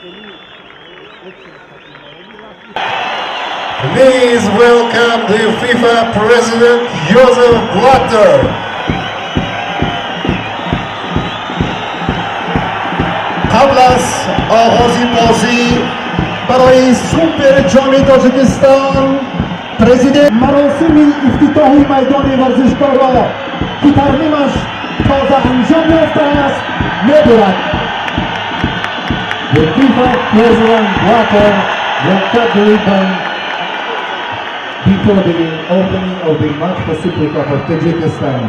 Please welcome the FIFA President Joseph Blatter. قبل از آغاز بازی برای سوپر جام تاجیکستان پرزیدنت مراسم افتتاحی میدان ورزشگاه را که ترمیمش تازه انجام یافته است می‌برد. The FIFA President Blatter will cut the ribbon before the opening of the match for Super Cup of Tajikistan.